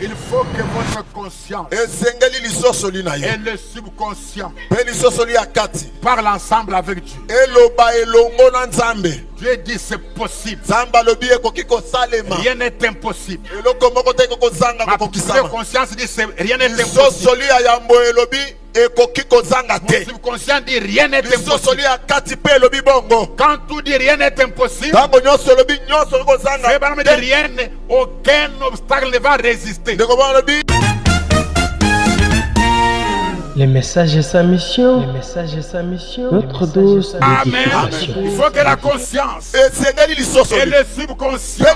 Il faut que votre conscience et le subconscient parlent ensemble avec Dieu. Dieu dit c'est possible. Rien n'est impossible. Ma conscience dit rien n'est impossible. Mon subconscient dit rien n'est impossible. Quand tout dit rien n'est impossible, rien, aucun obstacle ne va résister. Le message est sa mission. Le message est sa mission. Notre dose d'édification. Il faut que la conscience et le subconscient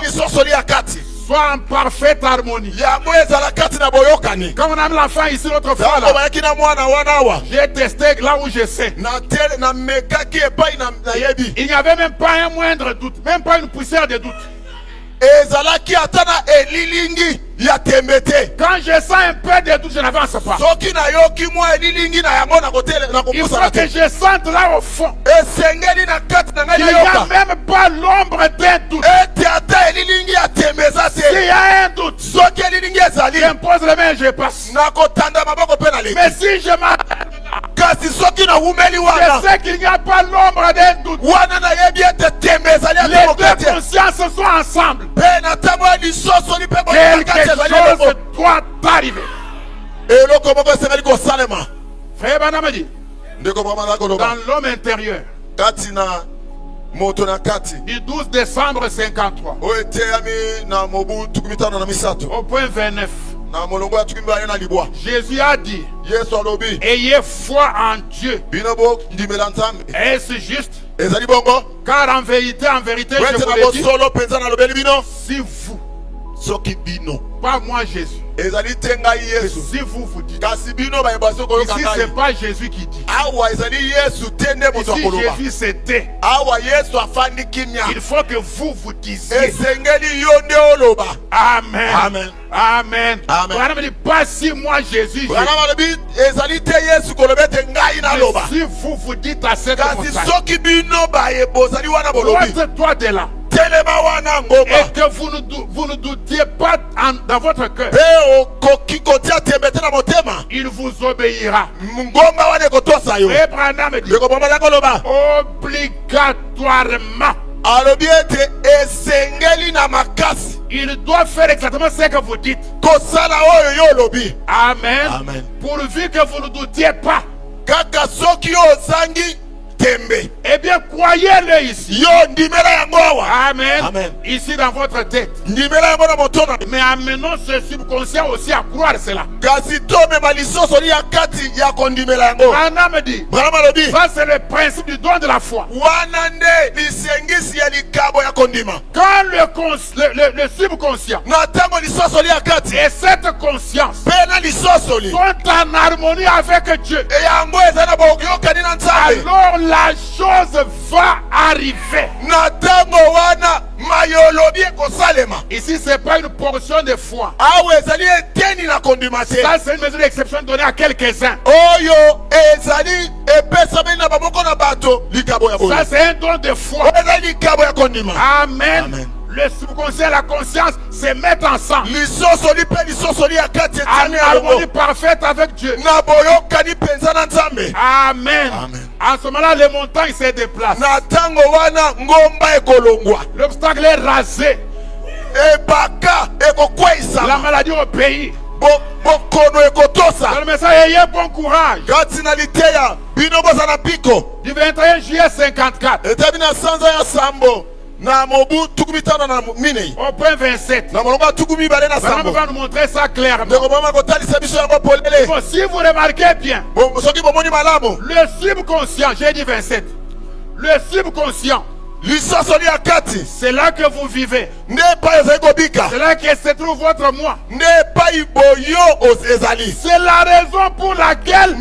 soient en parfaite harmonie. Quand on a l'enfant ici l'autre fois, j'ai testé là où je sais. Il n'y avait même pas un moindre doute, même pas une poussière de doute. Quand je sens un peu de doute, je n'avance pas. Il faut que je sente là au fond. Il n'y a même pas l'ombre d'un doute. S'il y a un doute, j'impose les mains et je passe. Mais si je m'arrête là, je sais qu'il n'y a pas l'ombre d'un doute. Les deux consciences sont ensemble. Quelque chose doit arriver. Frère Branham dit, dans l'homme intérieur, du 12 décembre 53, au point 29, Jésus a dit, ayez foi en Dieu. Est-ce juste? Car en vérité, je vous le dis, si vous, pas moi Jésus, si vous vous dites, ici c'est pas Jésus qui dit, ici Jésus c'était, il faut que vous vous disiez Amen. Amen. Amen. Amen. Dit, pas si moi Jésus, si vous vous dites à cette montagne, toi de là, et que vous ne doutiez pas dans votre cœur, il vous obéira. Et Branham dit, obligatoirement, il doit faire exactement ce que vous dites. Amen. Amen. Pourvu que vous ne doutiez pas. Eh bien, croyez-le ici. Amen. Amen. Ici dans votre tête. Mais amenons ce subconscient aussi à croire cela. Branham dit, ça c'est le principe du don de la foi. Quand le subconscient et cette conscience sont en harmonie avec Dieu, alors la chose va arriver. Ici, ce n'est pas une portion de foi. Ça, c'est une mesure d'exception donnée à quelques-uns. Ça, c'est un don de foi. Amen. Amen. Le subconscient et la conscience se mettent ensemble en harmonie parfaite avec Dieu. Amen. Amen. En ce moment-là, les montagnes se déplacent. L'obstacle est rasé. La maladie au pays. Dans le message, ayez bon courage. Du 21 juillet 54. Au point 27, on va nous montrer ça clairement. Bon, si vous remarquez bien, le subconscient, j'ai dit 27, le subconscient, c'est là que vous vivez. C'est là que se trouve votre moi. C'est la raison pour laquelle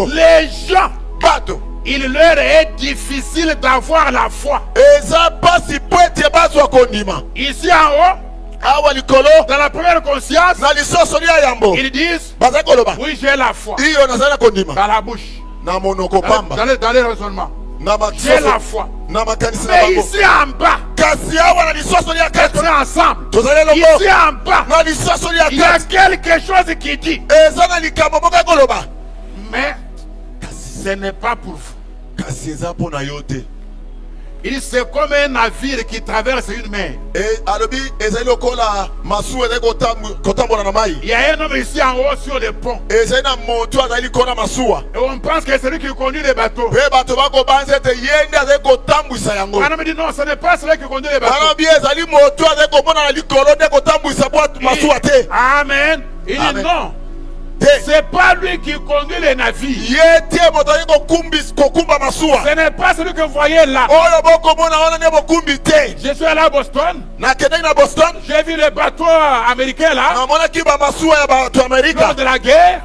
les gens, il leur est difficile d'avoir la foi. Ici en haut, dans la première conscience, ils disent, oui, j'ai la foi. Dans la bouche, dans les raisonnements, j'ai la foi. Mais ici en bas, être ensemble. Ici en bas, il y a quelque chose qui dit. Mais ce n'est pas pour vous. Il c'est comme un navire qui traverse une mer. Il y a un homme ici en haut sur le pont. Et on pense que c'est lui qui conduit les bateaux. On me dit non, ce n'est pas celui qui conduit les bateaux. Amen. Il dit non. C'est pas lui qui conduit les navires. Ce n'est pas celui que vous voyez là. Je suis allé à Boston. J'ai vu les bateaux américains là. Lors de la guerre.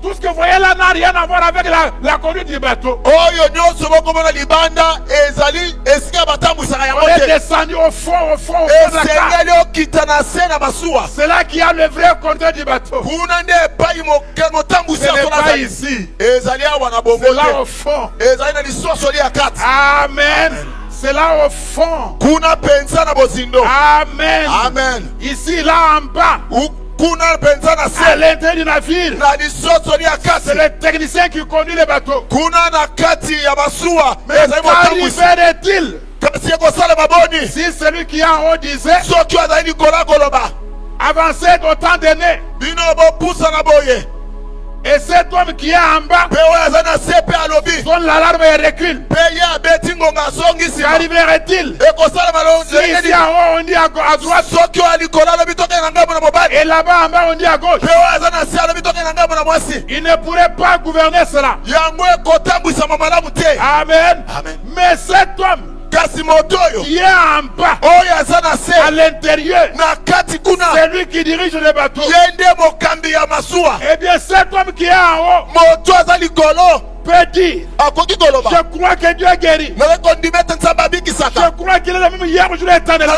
Tout ce que vous voyez là n'a rien à voir avec la conduite du bateau. On est descendu au fond de la carte. C'est là qu'il y a le vrai conduit du bateau. Ce n'est pas ici. C'est là au fond. Amen. C'est là au fond. Amen. Amen. Ici, là en bas. À l'intérieur du navire, c'est le technicien qui conduit le bateau. Mais qu'arriverait-il si celui qui est en haut disait avancez d'autant d'années, et cet homme qui est en bas sonne l'alarme et recule? Qu'arriverait-il si ici en haut on dit à droite et là-bas en bas on dit à gauche? Il ne pourrait pas gouverner cela. Amen. Mais cet homme qui est en bas, à l'intérieur, c'est lui qui dirige le bateau. Eh bien, cet homme qui est en haut peut dire je crois que Dieu est guéri. Je crois qu'il est le même hier, aujourd'hui, éternellement.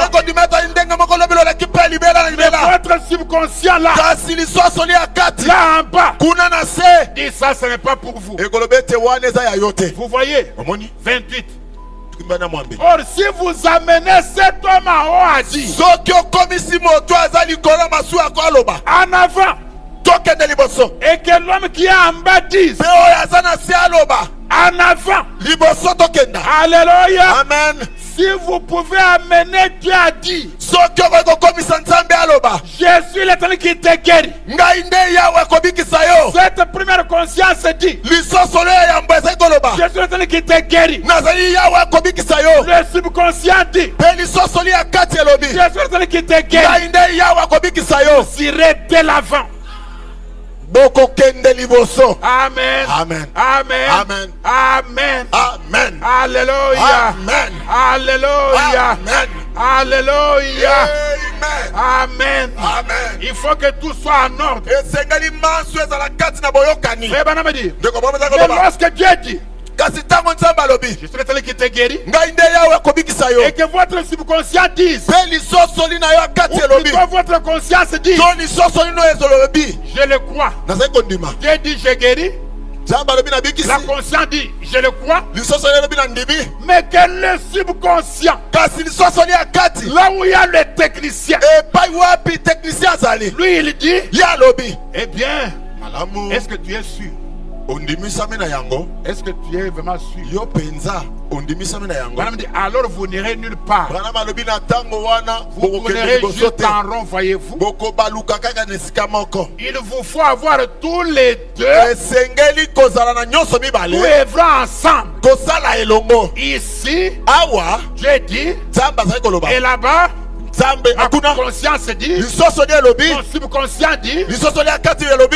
Mais votre subconscient là, là en bas, dit ça, ce n'est pas pour vous. Vous voyez, 28. Or, si vous amenez cet homme en haut à dire en avant, et que l'homme qui est en bas dise en avant, alléluia. Amen. Si vous pouvez amener Dieu à dire je suis l'Éternel qui te guérit, cette première conscience dit je suis l'Éternel qui te guérit. Le subconscient dit je suis l'Éternel qui te guérit. Vous irez de l'avant. Amen. Amen. Amen. Amen. Amen. Amen. Alléluia. Amen. Alléluia. Amen. Alléluia. Amen. Amen. Il faut que tout soit en ordre. Mais lorsque Dieu dit je suis l'Éternel qui te guérit, et que votre subconscient dise, ou plutôt votre conscience dise, je le crois. Dieu dit je guéris. La conscience dit je le crois. Mais que le subconscient, là où il y a le technicien, lui il dit eh bien, est-ce que tu es sûr? Est-ce que tu es vraiment sûr? Alors vous n'irez nulle part. Vous tournerez juste en rond, voyez-vous. Il vous faut avoir tous les deux. Nous œuvrons ensemble. Ici, Dieu dit, et là-bas, ma conscience dit, mon subconscient dit,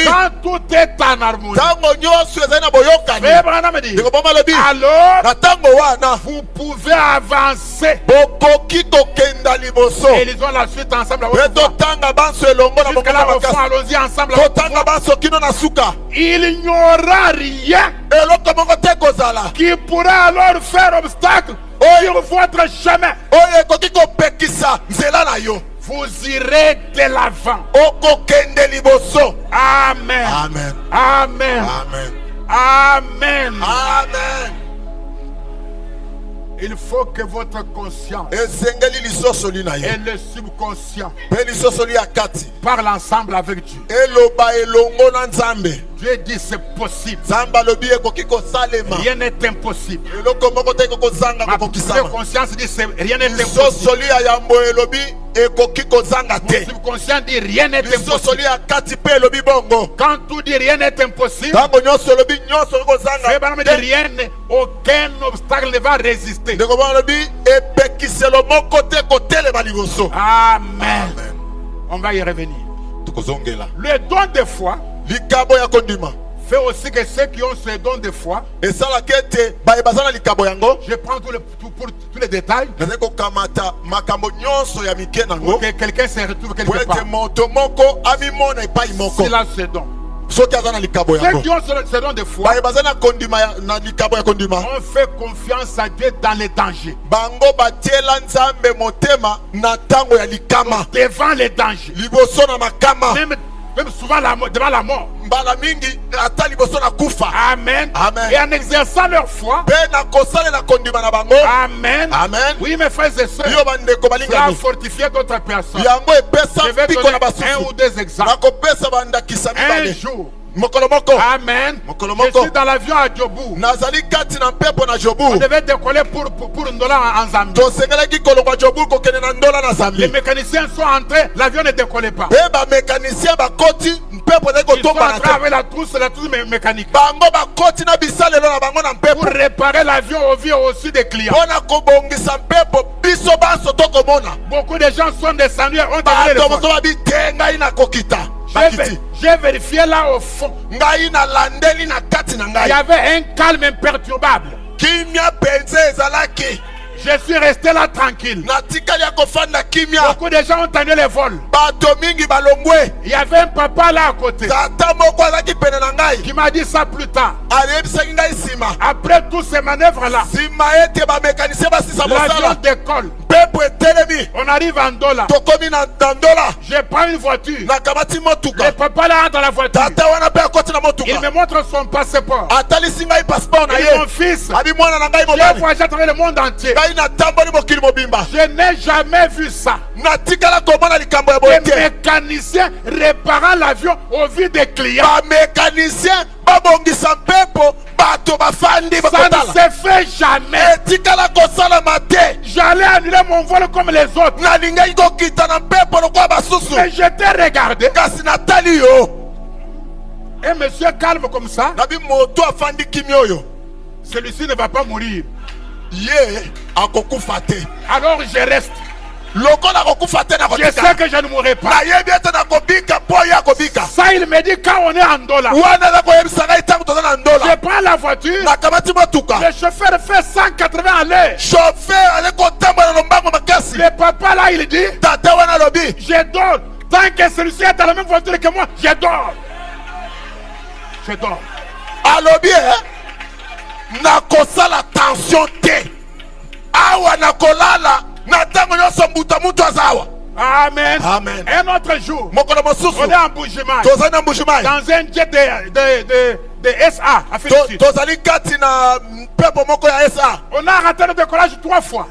quand tout est en harmonie, alors vous pouvez avancer. Et lisons la suite ensemble. Jusqu'à la refrain, allons-y ensemble. Il n'y aura rien qui pourra alors faire obstacle sur votre chemin. Vous irez de l'avant. Amen. Amen. Amen. Amen. Amen. Il faut que votre conscience et le subconscient parlent ensemble avec Dieu. Dieu dit c'est possible. Rien n'est impossible. Ma conscience dit rien n'est impossible. Mon subconscient dit rien n'est impossible. Quand tout dit rien n'est impossible, aucun obstacle ne va résister. Amen. On va y revenir. Le don de foi fait aussi que ceux qui ont ce don de foi, je prends pour tous les détails, pour que quelqu'un se retrouve quelque part. C'est là ce don. Ceux qui ont ce don de foi, on fait confiance à Dieu dans les dangers. Devant les dangers. Même souvent devant la mort. Amen. Amen. Et en exerçant leur foi. Amen. Amen. Oui, mes frères et sœurs, ça a fortifié d'autres personnes. Je vais donner un ou deux exemples. Un jour. Amen. Je suis dans l'avion à Djobou. On devait décoller pour Ndola en Zambie. Les mécaniciens sont entrés, l'avion ne décollait pas. Ils sont entrés avec la trousse mécanique pour réparer l'avion au-dessus des clients. Beaucoup de gens sont descendus, ont donné le fond. J'ai vérifié là au fond. Il y avait un calme imperturbable. Je suis resté là tranquille. Beaucoup de gens ont tenu les vols. Il y avait un papa là à côté qui m'a dit ça plus tard. Après toutes ces manœuvres là, l'avion décolle. On arrive en Ndola. Je prends une voiture. Le papa là entre dans la voiture. Il me montre son passeport. Et mon fils, j'ai voyagé à travers le monde entier. Je n'ai jamais vu ça. Les mécaniciens réparant l'avion au vu des clients. Ça ne se fait jamais. J'allais annuler mon vol comme les autres. Mais je t'ai regardé. Et monsieur calme comme ça. Celui-ci ne va pas mourir. Alors je reste. Je sais que je ne mourrai pas. Ça il me dit quand on est en Ndola. Je prends la voiture. Le chauffeur fait 180 à l'heure. Le papa là il dit je dors. Tant que celui-ci est dans la même voiture que moi, je dors. Je dors. Nakosala tension te. Awa nakolala. Amen. Amen. Un autre jour, on est en Bujimaï, dans un jet de SA, Afrique du Sud. On a raté le décollage 3 fois.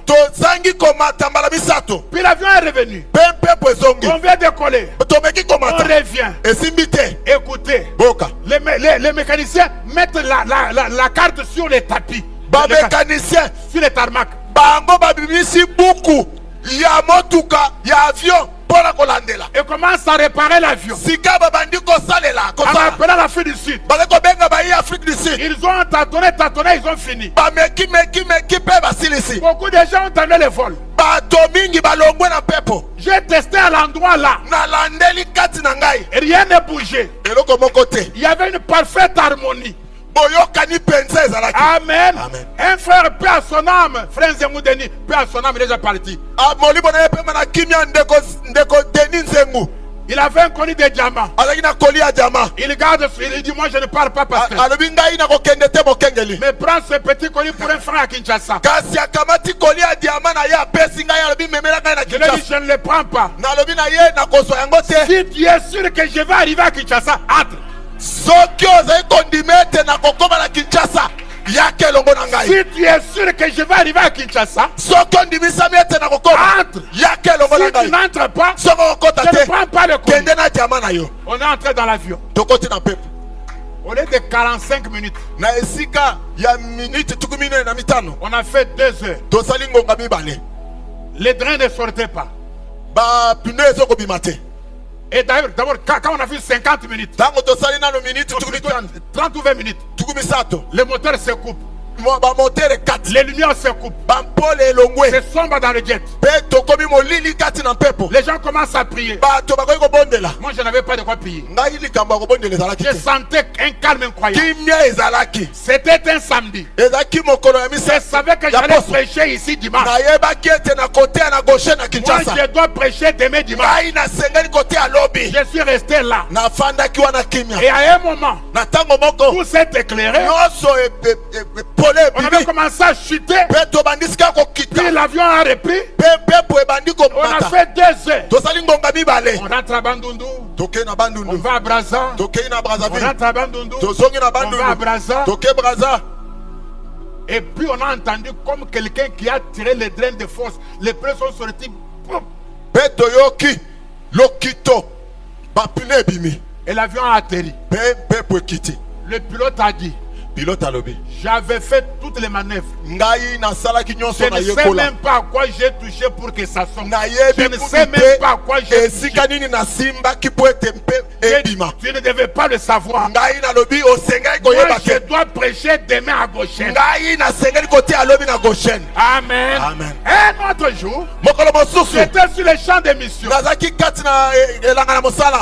Puis l'avion est revenu. On vient décoller. On revient. Écoutez, les mécaniciens mettent la carte sur les tapis. Sur les tarmacs. Et commence à réparer l'avion. En appelant l'Afrique du Sud. Ils ont tâtonné, ils ont fini. Beaucoup de gens ont terminé le vol. J'ai testé à l'endroit là. Rien n'a bougé. Il y avait une parfaite harmonie. Amen. Amen. Un frère, paix à son âme. Frère Zemoudeni, paix à son âme, il est déjà parti. Il avait un colis de diamants. Il garde, il dit moi je ne parle pas parce que. Mais prends ce petit colis pour un frère à Kinshasa. Je lui dis je ne le prends pas. Si tu es sûr que je vais arriver à Kinshasa, entre. Si tu es sûr que je vais arriver à Kinshasa, entre. Si tu n'entres pas, je ne prends pas le colis. On est entré dans l'avion. Au lieu de 45 minutes, on a fait 2 heures. Les drains ne sortaient pas. Et d'ailleurs, quand on a vu 50 minutes, 30 ou 20 minutes, le moteur se coupe. Les lumières se coupent. C'est sombre dans le jet. Les gens commencent à prier. Moi, je n'avais pas de quoi prier. Je sentais un calme incroyable. C'était un samedi. Je savais que j'allais prêcher ici dimanche. Moi, je dois prêcher demain dimanche. Je suis resté là. Et à un moment, tout s'est éclairé. On avait commencé à chuter. Puis l'avion a repris. On a fait 2 heures. On rentre à Bandundu. On va à Brazza. On rentre à Bandundu. On va à Brazza. Et puis on a entendu comme quelqu'un qui a tiré les drains de force. Les pneus sont sortis. Et l'avion a atterri. Le pilote a dit, j'avais fait toutes les manœuvres. Je ne sais même pas à quoi j'ai touché pour que ça sonne. Je ne sais même pas à quoi j'ai touché. Tu ne devais pas le savoir. Moi, je dois prêcher demain à Goshen. Amen. Un autre jour, j'étais sur les champs de mission.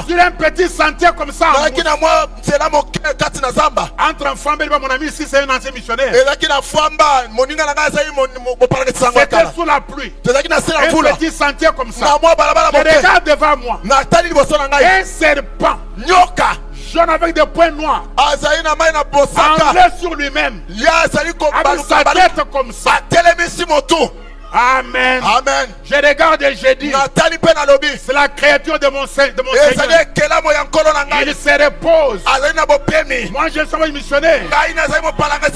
Sur un petit sentier comme ça. Entre enfants, mon ami ici, c'est un ancien missionnaire. C'était sous la pluie. Un petit sentier comme ça. Je regarde devant moi. Un serpent jaune avec des points noirs, enlevé sur lui-même, avec sa tête comme ça. Amen. Je regarde et je dis, c'est la créature de mon Seigneur. Il se repose. Moi, je suis missionnaire.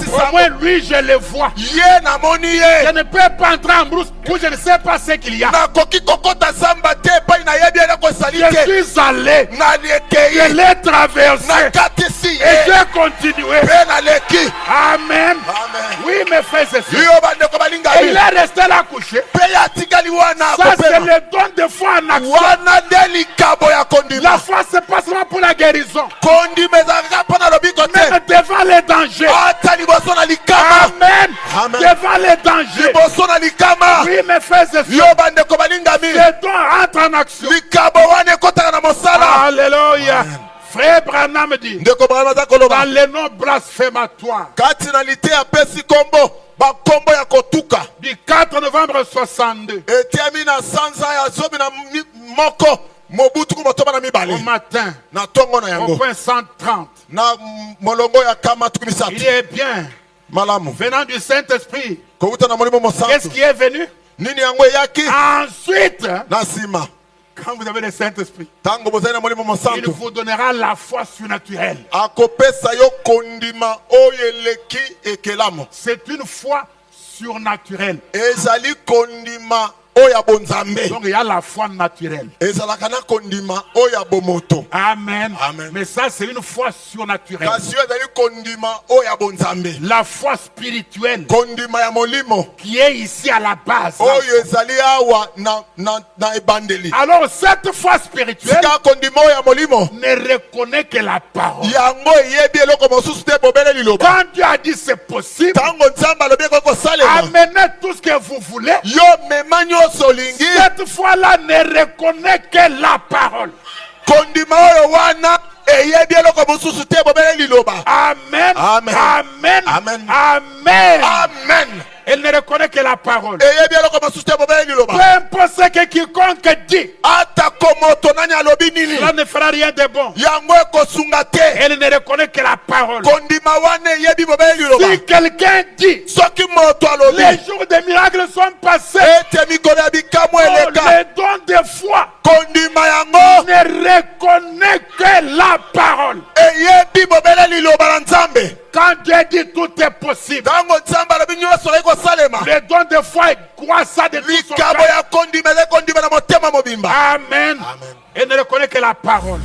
Au moins, lui, je le vois. Je ne peux pas entrer en brousse où je ne sais pas ce qu'il y a. Je suis allé. Je l'ai traversé. Et j'ai continué. Amen. Oui, mes frères et sœurs. Et il est resté là couché. Ça, c'est le don de foi en action. La foi, c'est pas seulement pour la guérison. Même devant les dangers. Amen. Devant les dangers. Oui, mes frères et sœurs. Ce don entre en action. Alléluia. Frère Branham dit, dans les noms blasphématoires du 4 novembre 62, au matin, au point 130, il est bien, venant du Saint-Esprit. Qu'est-ce qui est venu? Ensuite, quand vous avez le Saint-Esprit, il vous donnera la foi surnaturelle. C'est une foi surnaturelle. Donc il y a la foi naturelle. Amen. Mais ça, c'est une foi surnaturelle. La foi spirituelle qui est ici à la base. Alors cette foi spirituelle ne reconnaît que la parole. Quand Dieu a dit c'est possible, amenez tout ce que vous voulez. Cette foi-là ne reconnaît que la parole. Amen. Amen. Amen. Elle ne reconnaît que la parole. Peu importe ce que quiconque dit, cela ne fera rien de bon. Elle ne reconnaît que la parole. Si quelqu'un dit, les jours des miracles sont passés, les dons de foi ne reconnaît que la parole. Quand Dieu dit tout est possible, le don de foi et croit ça de tout son cœur. Amen. Et ne reconnaît que la parole.